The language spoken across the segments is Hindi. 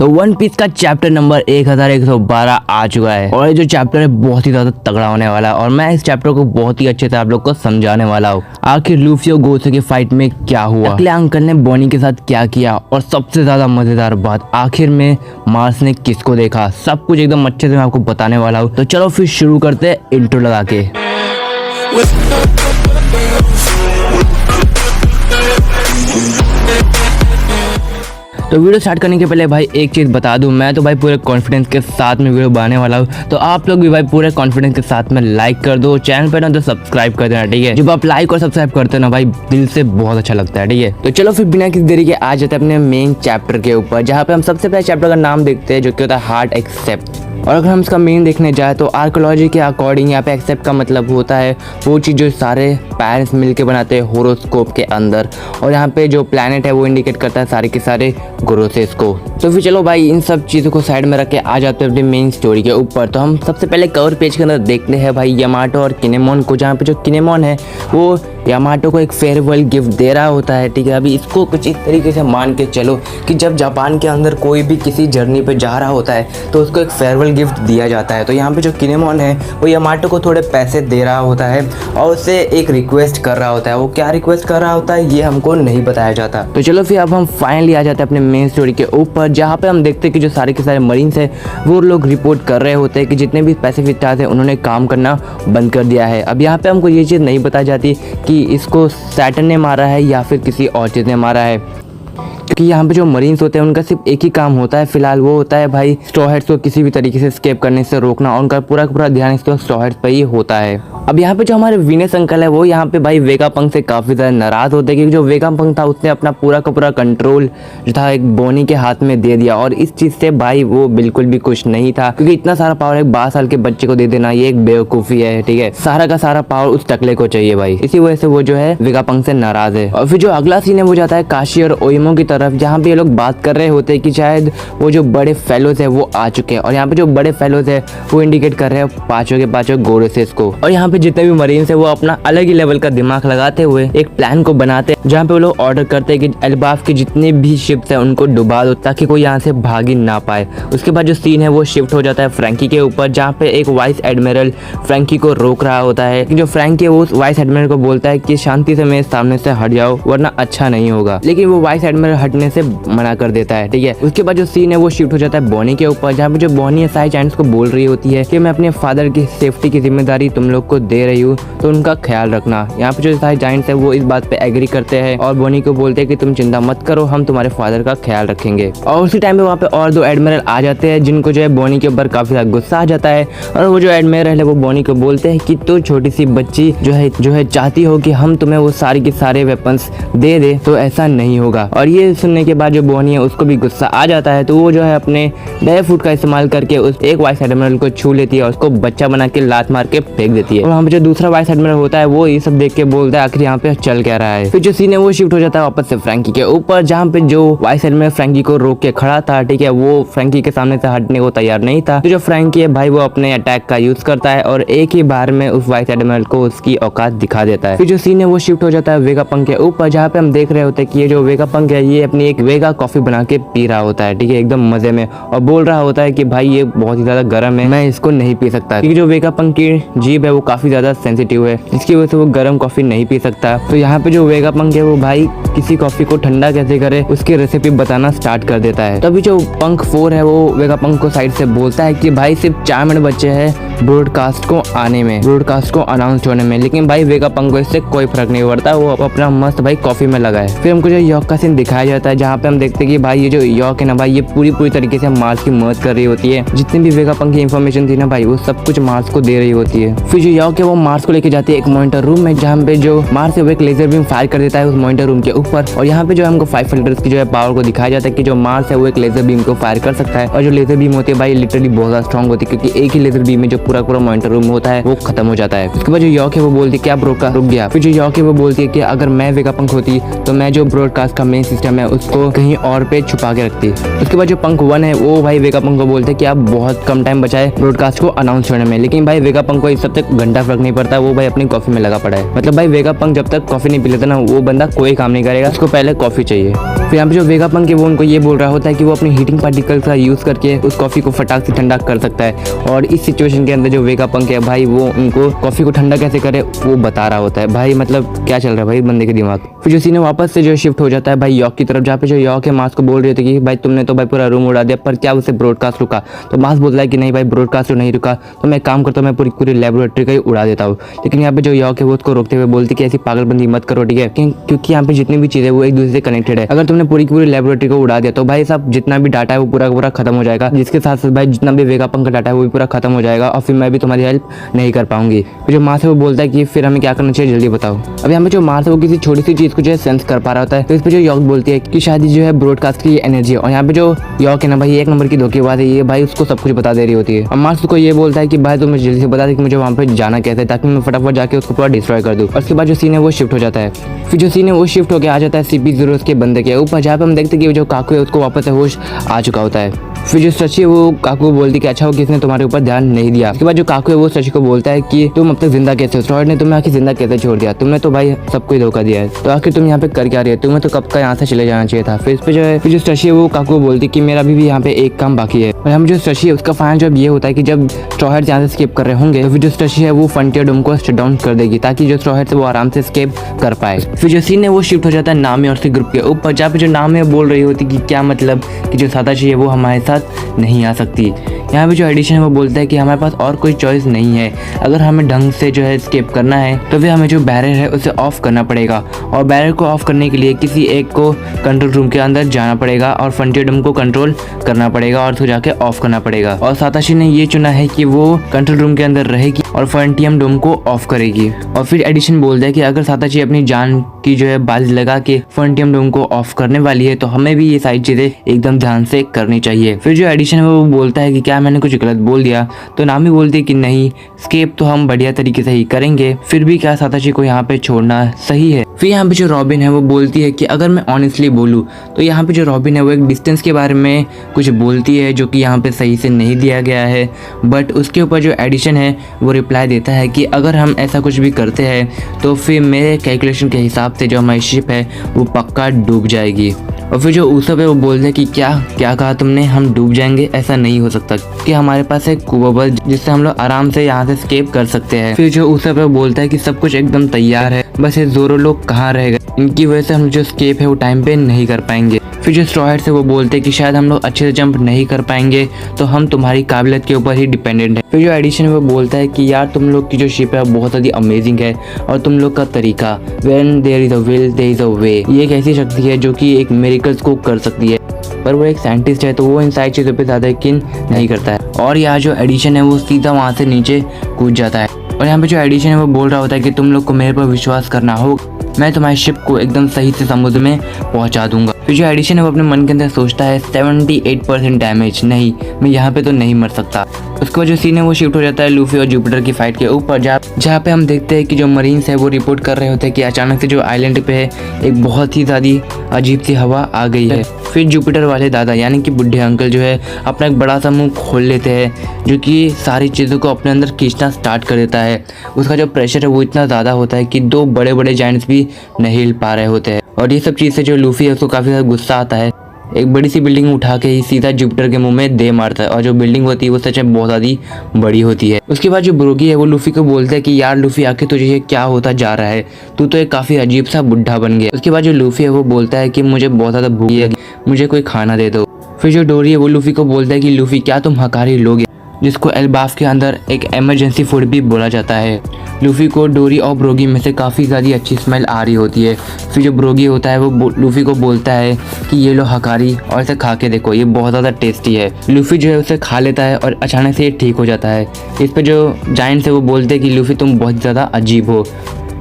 तो वन पीस का चैप्टर नंबर 1112 आ चुका है और ये जो चैप्टर है बहुत ही ज्यादा तगड़ा होने वाला है और मैं इस चैप्टर को बहुत ही अच्छे से आप लोग को समझाने वाला हूँ। आखिर लूफी और गोसे की फाइट में क्या हुआ, अगले अंकल ने बॉनी के साथ क्या किया और सबसे ज्यादा मजेदार बात आखिर में मार्स ने किसको देखा, सब कुछ एकदम अच्छे से मैं आपको बताने वाला हूँ। तो चलो फिर शुरू करते हैं इंट्रो लगा के। तो वीडियो स्टार्ट करने के पहले भाई एक चीज़ बता दूं, मैं तो भाई पूरे कॉन्फिडेंस के साथ में वीडियो बनाने वाला हूं, तो आप लोग भी भाई पूरे कॉन्फिडेंस के साथ में लाइक कर दो, चैनल पे ना तो सब्सक्राइब कर देना, ठीक है। जब आप लाइक और सब्सक्राइब करते हो ना भाई दिल से बहुत अच्छा लगता है, ठीक है। तो चलो फिर बिना किसी देरी के आ जाते हैं अपने मेन चैप्टर के ऊपर, जहाँ पे हम सबसे पहले चैप्टर का नाम देखते हैं जो कि होता है हार्ट एक्सेप्ट। और अगर हम इसका मेन देखने जाए तो आर्कोलॉजी के अकॉर्डिंग यहाँ पे एक्सेप्ट का मतलब होता है वो चीज़ जो सारे पेरेंट्स मिलके बनाते हैं होरोस्कोप के अंदर, और यहाँ पे जो प्लैनेट है वो इंडिकेट करता है सारे के सारे ग्रोसेस को। तो फिर चलो भाई इन सब चीज़ों को साइड में रख के आ जाते हैं अपनी मेन स्टोरी के ऊपर। तो हम सबसे पहले कवर पेज के अंदर देखते हैं भाई यामाटो और किनेमोन को, जहाँ पे जो किनेमोन है वो यामाटो को एक फेयरवेल गिफ्ट दे रहा होता है, ठीक है। अभी इसको कुछ इस तरीके से मान के चलो कि जब जापान के अंदर कोई भी किसी जर्नी पे जा रहा होता है तो उसको एक फेयरवेल गिफ्ट दिया जाता है। तो यहाँ पे जो किनेमोन है वो यामाटो को थोड़े पैसे दे रहा होता है और उससे एक रिक्वेस्ट कर रहा होता है। वो क्या रिक्वेस्ट कर रहा होता है ये हमको नहीं बताया जाता। तो चलो फिर अब हम फाइनली आ जाते हैं अपने मेन स्टोरी के ऊपर, जहाँ पे हम देखते हैं कि जो सारे के सारे मरीन्स है वो लोग रिपोर्ट कर रहे होते हैं कि जितने भी पैसिफिक स्टार्स हैं उन्होंने काम करना बंद कर दिया है। अब यहाँ पे हमको ये चीज़ नहीं बताई जाती कि इसको सैटर्न ने मारा है या फिर किसी और चीज़ ने मारा है, क्योंकि यहाँ पे जो मरीन्स होते हैं उनका सिर्फ एक ही काम होता है फिलहाल, वो होता है भाई स्ट्रॉ हेड्स को किसी भी तरीके से स्केप करने से रोकना, और उनका पूरा का पूरा ध्यान इसके स्ट्रॉ हेड्स पे ही होता है। अब यहाँ पे जो हमारे विनेस अंकल है वो यहाँ पे भाई वेगापंक से काफ़ी ज़्यादा नाराज़ होते हैं, क्योंकि जो वेगापंक था उसने अपना पूरा का पूरा कंट्रोल जो था एक बोनी के हाथ में दे दिया, और इस चीज़ से भाई वो बिल्कुल भी खुश नहीं था, क्योंकि इतना सारा पावर एक 12 साल के बच्चे को दे देना ये एक बेवकूफ़ी है, ठीक है। सारा का सारा पावर उस टकले को चाहिए भाई, इसी वजह से वो जो है वेगापंक से नाराज़ है। और फिर जो अगला सीन है वो जाता है काशी और ओइमो की तरफ, जहाँ पे ये लोग बात कर रहे होते हैं कि शायद वो जो बड़े फेलोज है वो आ चुके हैं, और यहाँ पे जो बड़े फेलोज है वो इंडिकेट कर रहे हैं पांचों के पांचों गोरेसेस को। और यहाँ पे जितने भी मरीन्स है वो अपना अलग ही लेवल का दिमाग लगाते हुए एक प्लान को बनाते हैं, जहाँ पे वो लोग ऑर्डर करते हैं कि एल्बाफ की जितने भी शिप्स है उनको डुबा दो ताकि कोई यहाँ से भाग ही ना पाए। उसके बाद जो सीन है वो शिफ्ट हो जाता है फ्रैंकी के ऊपर, जहाँ पे एक वाइस एडमिरल फ्रैंकी को रोक रहा होता है। जो फ्रैंकी है वो उस वाइस एडमिरल को बोलता है कि शांति से मेरे सामने से हट जाओ वरना अच्छा नहीं होगा, लेकिन वो वाइस एडमिरल हटने से मना कर देता है, ठीक है। उसके बाद जो सीन है वो शिफ्ट हो जाता है बॉनी के ऊपर, जहाँ पे जो बॉनी है साई जायंट्स को बोल रही होती है कि मैं अपने फादर की सेफ्टी की जिम्मेदारी तुम लोग को दे रही हूँ तो उनका ख्याल रखना। यहाँ पे जो सारे जायंट्स है वो इस बात पे एग्री करते हैं और बॉनी को बोलते हैं कि तुम चिंता मत करो, हम तुम्हारे फादर का ख्याल रखेंगे। और उसी टाइम पे वहाँ पे और दो एडमिरल आ जाते हैं, जिनको जो है बॉनी के ऊपर काफी ज्यादा गुस्सा आ जाता है, और वो जो एडमिरल है वो बॉनी को बोलते हैं कि तो छोटी सी बच्ची जो है चाहती हो कि हम तुम्हें वो सारे के सारे वेपन्स दे दे, तो ऐसा नहीं होगा। और ये सुनने के बाद जो बॉनी है उसको भी गुस्सा आ जाता है, तो वो जो है अपने डे फूड का इस्तेमाल करके उस एक वाइस एडमिरल को छू लेती है और उसको बच्चा बना के लात मार के फेंक देती है। और वहाँ पे जो दूसरा वाइस एडमिरल होता है वो ये सब देख के बोलता है आखिर यहाँ पे चल क्या रहा है। फिर जो सीन है वो शिफ्ट हो जाता है वापस से फ्रैंकी के ऊपर, जहाँ पे जो वाइस एडमिरल फ्रैंकी को रोक के खड़ा था, ठीक है, वो फ्रैंकी के सामने से हटने को तैयार नहीं था। तो जो फ्रैंकी है भाई वो अपने अटैक का यूज करता है और एक ही बार में उस वाइस एडमिरल को उसकी औकात दिखा देता है। फिर जो सीन है वो शिफ्ट हो जाता है वेगापंक के ऊपर, जहाँ पे हम देख रहे होते हैं कि ये जो वेगापंक है ये अपनी एक वेगा कॉफी बना के पी रहा होता है, ठीक है, एकदम मजे में, और बोल रहा होता है कि भाई ये बहुत ही ज्यादा गर्म है, मैं इसको नहीं पी सकता, क्योंकि जो वेगापंक की जीभ है वो काफी ज्यादा सेंसिटिव है, इसकी वजह से वो गर्म कॉफी नहीं पी सकता। तो यहाँ पे जो वेगापंक है वो भाई किसी कॉफी को ठंडा कैसे करे उसकी रेसिपी बताना स्टार्ट कर देता है। तभी जो पंक 4 है वो वेगापंक को साइड से बोलता है कि भाई सिर्फ 4 मिनट बचे हैं ब्रॉडकास्ट को आने में, ब्रॉडकास्ट को अनाउंस होने में, लेकिन भाई वेगापंक को इससे कोई फर्क नहीं पड़ता, वो अपना मस्त भाई कॉफी में लगा है। फिर हमको जो यॉक का सीन दिखाया जाता है, जहाँ पे हम देखते हैं कि भाई ये जो यॉक है ना भाई ये पूरी तरीके से मार्स की मदद कर रही होती है, जितनी भी वेगापंक की इन्फॉर्मेशन थी ना भाई वो सब कुछ मार्स को दे रही होती है। फिर जो यॉक है वो मार्स को लेके जाती है एक मॉनिटर रूम में, जहाँ पे जो मार्स है वो एक लेजर बीम फायर कर देता है उस मॉनिटर रूम के ऊपर, और यहाँ पे जो हमको 5 फिल्टर्स की जो है पावर को दिखाया जाता है कि जो मार्स है वो एक लेजर बीम को फायर कर सकता है, और जो लेजर बीम होती है भाई लिटरली बहुत ज्यादा स्ट्रॉन्ग होती है, क्योंकि एक ही लेजर बीम में जो पूरा पूरा मॉनिटर रूम होता है वो खत्म हो जाता है। उसके बाद जो यॉक है वो बोलती है कि आप रुक गया। फिर जो यॉक है वो बोलती है कि अगर मैं वेगापंक होती तो मैं जो ब्रॉडकास्ट का मेन सिस्टम है उसको कहीं और पे छुपा के रखती। उसके बाद जो पंक 1 है वो भाई वेगापंक को बोलते हैं कि आप बहुत कम टाइम बचा है ब्रॉडकास्ट को अनाउंस करने में, लेकिन भाई वेगापंक को इस सब तक घंटा फर्क नहीं पड़ता, वो भाई अपनी कॉफी में लगा पड़ा है। मतलब भाई वेगापंक जब तक कॉफी नहीं पी लेता ना वो बंदा कोई काम नहीं करेगा, उसको पहले कॉफी चाहिए। फिर यहाँ पे जो वेगापंक है वो उनको ये बोल रहा होता है कि वो अपनी हीटिंग पार्टिकल्स का यूज करके उस कॉफी को फटाक से ठंडा कर सकता है, और इस सिचुएशन के अंदर जो वेगापंक है भाई वो उनको कॉफी को ठंडा कैसे करे वो बता रहा होता है। भाई मतलब क्या चल रहा है भाई बंदे के दिमाग। फिर जो सीन है वापस से जो शिफ्ट हो जाता है भाई यॉक की तरफ, जहाँ पे जो यॉक है मास को बोल रहे थे कि भाई तुमने तो भाई पूरा रूम उड़ा दिया, पर क्या उसे ब्रॉडकास्ट रुका? तो मास बोलता है कि नहीं भाई ब्रॉडकास्ट तो नहीं रुका, तो मैं काम करता हूँ मैं पूरी लेबोरेटरी का ही उड़ा देता हूँ। लेकिन यहाँ पे जो यॉक है वो उसको रोकते हुए बोलती कि ऐसी पागलबंदी मत करो, ठीक है, क्योंकि यहाँ पे जितनी भी चीजें वो एक दूसरे से कनेक्टेड है। अगर तुमने पूरी लेबोरेटरी को उड़ा दिया तो भाई साहब जितना भी डाटा है वो पूरा का पूरा खत्म हो जाएगा, जिसके साथ साथ भाई जितना भी वेगापंक का डाटा है वो भी पूरा खत्म हो जाएगा, और फिर मैं भी तुम्हारी हेल्प नहीं कर पाऊंगी। फिर जो मास है वो बोलता है कि फिर हमें क्या करना चाहिए जल्दी बताओ। अब यहाँ पे जो मास है वो किसी छोटी सी चीज को जो है सेंस कर पा रहा होता है, तो इस पे जो यॉक बोलती है कि शायद जो है ब्रॉडकास्ट की एनर्जी है, और यहाँ पे जो यॉक है ना भाई एक नंबर की धोखेबाज है, ये भाई उसको सब कुछ बता दे रही होती है। और मास को ये बोलता है कि भाई तुम मुझे जल्दी से बता दे कि मुझे वहाँ पे जाना कैसे, ताकि मैं फटाफट जाके उसको पूरा डिस्ट्रॉय कर दूँ। और उसके बाद जो सीन है वो शिफ्ट हो जाता है। फिर जो सीन है वो शिफ्ट होकर आ जाता है CP0 के बंदे के ऊपर, जहाँ पे हम देखते हैं कि जो काकू है उसको वापस से होश आ चुका होता है। फिर जो शशि है वो काकू को बोलती कि अच्छा हो किसने तुम्हारे ऊपर ध्यान नहीं दिया। उसके बाद जो काकू है वो शशि को बोलता है कि तुम अब तक जिंदा कैसे हो, स्ट्रॉयड ने तुम्हें आखिर जिंदा कैसे छोड़ दिया, तुमने तो भाई सबको ही धोखा दिया है, तो आखिर तुम यहाँ पे कर क्या रही है, तुम्हें तो कब का यहाँ से चले जाना चाहिए था। फिर इस पे जो है फिर जो शशि है वो काकू को बोलती कि मेरा भी यहाँ पे एक काम बाकी है। और हम जो शशि है उसका फाइनल जॉब ये होता है कि जब स्ट्रॉयड यहाँ से स्केप कर रहे होंगे तो फिर जो शशि है वो फ्रंटियर डोम को शट डाउन कर देगी, ताकि जो स्ट्रॉयड से वो आराम से स्केप कर पाए। फिर जो सीन है वो शिफ्ट हो जाता है नामी और उसके ग्रुप के ऊपर, जहाँ पे जो नाम है बोल रही होती कि क्या मतलब कि जो साताशी है वो हमारे साथ नहीं आ सकती। यहाँ पे जो एडिशन है वो बोलता है कि हमारे पास और कोई चॉइस नहीं है, अगर हमें ढंग से जो है स्केप करना है तो फिर हमें जो बैरियर है उसे ऑफ करना पड़ेगा, और बैरियर को ऑफ करने के लिए किसी एक को कंट्रोल रूम के अंदर जाना पड़ेगा और फ्रंटियर डोम को कंट्रोल करना पड़ेगा और फिर जाके ऑफ करना पड़ेगा। और साताशी ने ये चुना है कि वो कंट्रोल रूम के अंदर रहेगी और फ्रंटियम डोम को ऑफ करेगी। और फिर एडिशन बोलता है कि अगर साताशी अपनी जान की जो है बाजी लगा के फ्रंटियम डोम को ऑफ करने वाली है तो हमें भी ये सारी चीजें एकदम ध्यान से करनी चाहिए। फिर जो एडिशन है वो बोलता है कि क्या मैंने कुछ गलत बोल दिया, तो नामी बोलती है कि नहीं, स्केप तो हम बढ़िया तरीके से ही करेंगे, फिर भी क्या साताशी को यहाँ पे छोड़ना सही है। फिर यहाँ पे जो रॉबिन है वो बोलती है कि अगर मैं ऑनेस्टली बोलूँ तो यहाँ पे जो रॉबिन है वो एक डिस्टेंस के बारे में कुछ बोलती है जो कि यहाँ पे सही से नहीं दिया गया है, बट उसके ऊपर जो एडिशन है वो रिप्लाई देता है कि अगर हम ऐसा कुछ भी करते हैं तो फिर मेरे कैलकुलेशन के हिसाब से जो हमारी शिप है वो पक्का डूब जाएगी। और फिर जो ऊसब है वो बोलते हैं कि क्या कहा तुमने, हम डूब जाएंगे, ऐसा नहीं हो सकता कि हमारे पास एक कुबल जिससे हम लोग आराम से यहाँ से स्केप कर सकते हैं। फिर जो ऊसब है वो बोलता है कि सब कुछ एकदम तैयार है, बस ये जोरो लोग कहाँ रह गए, इनकी वजह से हम जो स्केप है वो टाइम पे नहीं कर पाएंगे। फिर जो स्ट्रॉयड से वो बोलते हैं कि शायद हम लोग अच्छे से जंप नहीं कर पाएंगे, तो हम तुम्हारी काबिलियत के ऊपर ही डिपेंडेंट है। फिर जो एडिशन है वो बोलता है कि यार तुम लोग की जो शिप है बहुत ज़्यादा अमेजिंग है, और तुम लोग का तरीका when there is a will there is a way, ये एक ऐसी शक्ति है जो कि एक मिरेकल्स को कर सकती है, पर वो एक साइंटिस्ट है तो वो इन सारी चीज़ों पे ज़्यादा यकीन नहीं करता है। और यहाँ जो एडिशन है वो सीधा वहाँ से नीचे कूद जाता है। और यहाँ पे जो एडिशन है वो बोल रहा होता है कि तुम लोग को मेरे पर विश्वास करना होगा, मैं तुम्हारी शिप को एकदम सही से समुद्र में पहुंचा दूंगा। फिर जो एडिशन है वो अपने मन के अंदर सोचता है 78% डैमेज, नहीं मैं यहाँ पे तो नहीं मर सकता। उसके बाद जो सीन है वो शिफ्ट हो जाता है लूफी और जुपिटर की फाइट के ऊपर, जहाँ पे हम देखते हैं कि जो मरीन्स है वो रिपोर्ट कर रहे होते हैं कि अचानक से जो आइलैंड पे है एक बहुत ही ज़्यादा अजीब सी हवा आ गई है। फिर जुपिटर वाले दादा यानी कि बुढ़े अंकल जो है अपना एक बड़ा सा मुंह खोल लेते हैं, जो कि सारी चीज़ों को अपने अंदर खींचना स्टार्ट कर देता है। उसका जो प्रेशर है वो इतना ज़्यादा होता है कि दो बड़े बड़े जायंट्स भी नहीं हिल पा रहे होते हैं। और ये सब चीज़ से जो लूफी है उसको काफ़ी ज़्यादा गुस्सा आता है, एक बड़ी सी बिल्डिंग उठा के ही सीधा जुपिटर के मुंह में दे मारता है, और जो बिल्डिंग होती है वो सच में बहुत ज़्यादा बड़ी होती है। उसके बाद जो ब्रोगी है वो लूफी को बोलता है कि यार लूफी आखिर तुझे ये क्या होता जा रहा है, तू तो एक काफ़ी अजीब सा बुढ़ा बन गया। उसके बाद जो लूफी है वो बोलता है कि मुझे बहुत ज़्यादा भूख लगी, मुझे कोई खाना दे दो। फिर जो डोरी है वो लूफी को बोलता है कि लूफी क्या तुम हकारी लोगे, जिसको एल्बाफ के अंदर एक इमरजेंसी फूड भी बोला जाता है। लूफी को डोरी और ब्रोगी में से काफ़ी ज़्यादा अच्छी स्मेल आ रही होती है। फिर जो ब्रोगी होता है वो लूफी को बोलता है कि ये लो हकारी और इसे खा के देखो, ये बहुत ज़्यादा टेस्टी है। लूफी जो है उसे खा लेता है और अचानक से ये ठीक हो जाता है। इस पर जो जायंट्स है वो बोलते हैं कि लूफी तुम बहुत ज़्यादा अजीब हो।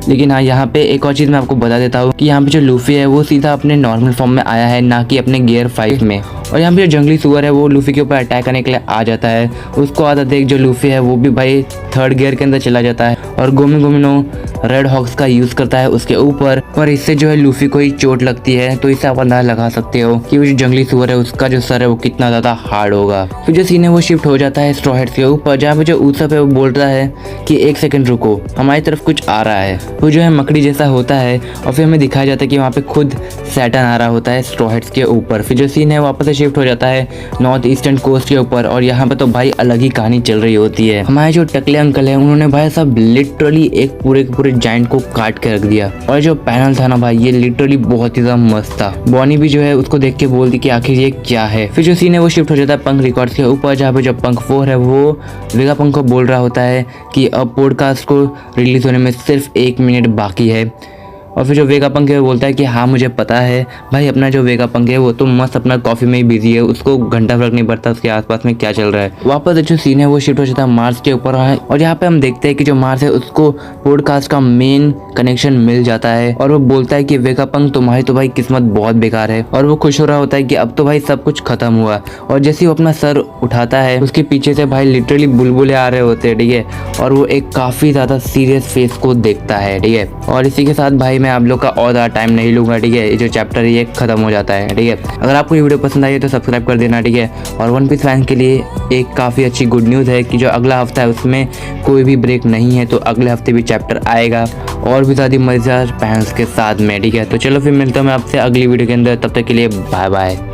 लेकिन हाँ, यहाँ पे एक और चीज़ मैं आपको बता देता हूँ कि यहाँ पे जो लूफी है वो सीधा अपने नॉर्मल फॉर्म में आया है, ना कि अपने गियर 5 में। और यहाँ पे जो जंगली सुअर है वो लूफी के ऊपर अटैक करने के लिए आ जाता है। उसको आधा देख जो लूफी है वो भी भाई थर्ड गियर के अंदर चला जाता है और गोमी गोमिनो रेड हॉक्स का यूज करता है उसके ऊपर, और इससे जो है लूफी को ही चोट लगती है। तो इससे आप अंदाजा लगा सकते हो कि वो जो जंगली सुअर है उसका जो सर है वो कितना ज्यादा हार्ड होगा। फिर जो सीन है वो शिफ्ट हो जाता है स्ट्रॉ हैट्स के ऊपर, जहाँ पे जो ऊसप है वो बोल रहा है कि 1 सेकंड रुको, हमारी तरफ कुछ आ रहा है। वो जो है मकड़ी जैसा होता है और फिर हमें दिखाया जाता है कि वहाँ पे खुद सैटर्न आ रहा होता है स्ट्रॉ हैट्स के ऊपर। फिर जो सीन है वापस से शिफ्ट हो जाता है नॉर्थ ईस्टर्न कोस्ट के ऊपर, और यहाँ पे तो भाई अलग ही कहानी चल रही होती है। हमारे जो टकले अंकल है उन्होंने भाई सब लिटरली एक पूरे के पूरे जायंट को काट के रख दिया, और जो पैनल था ना भाई ये लिटरली बहुत ही ज्यादा मस्त था। बॉनी भी जो है उसको देख के बोलती कि आखिर ये क्या है। फिर जो सीन है वो शिफ्ट हो जाता है पंख रिकॉर्ड्स के ऊपर, जहाँ पे जो पंख 4 है वो वेगापंक को बोल रहा होता है कि अब पॉडकास्ट को रिलीज होने में सिर्फ 1 मिनट बाकी है। और फिर जो वेगापंक है वो बोलता है कि हाँ मुझे पता है भाई, अपना जो वेगापंक है वो तो मस्त अपना कॉफी में ही बिजी है, उसको घंटा फर्क नहीं पड़ता उसके आसपास में क्या चल रहा है। वापस जो सीन है वो शिफ्ट हो जाता है मार्स के ऊपर, और यहाँ पे हम देखते हैं कि जो मार्स है उसको पॉडकास्ट का मेन कनेक्शन मिल जाता है, और वो बोलता है कि वेगापंक तुम्हारी तो भाई किस्मत बहुत बेकार है। और वो खुश हो रहा होता है कि अब तो भाई सब कुछ खत्म हुआ। और जैसे वो अपना सर उठाता है उसके पीछे से भाई लिटरली बुलबुले आ रहे होते हैं, ठीक है, और वो एक काफी ज्यादा सीरियस फेस को देखता है, ठीक है। और इसी के साथ भाई मैं आप लोग का और ज़्यादा टाइम नहीं लूँगा, ठीक है, ये जो चैप्टर है ये खत्म हो जाता है, ठीक है। अगर आपको ये वीडियो पसंद आई है तो सब्सक्राइब कर देना, ठीक है। और वन पीस फैंस के लिए एक काफ़ी अच्छी गुड न्यूज़ है कि जो अगला हफ्ता है उसमें कोई भी ब्रेक नहीं है, तो अगले हफ्ते भी चैप्टर आएगा और भी ज़्यादा मज़ेदार फैंस के साथ में, ठीक है। तो चलो फिर मिलता हूँ मैं आपसे अगली वीडियो के अंदर, तब तक के लिए बाय बाय।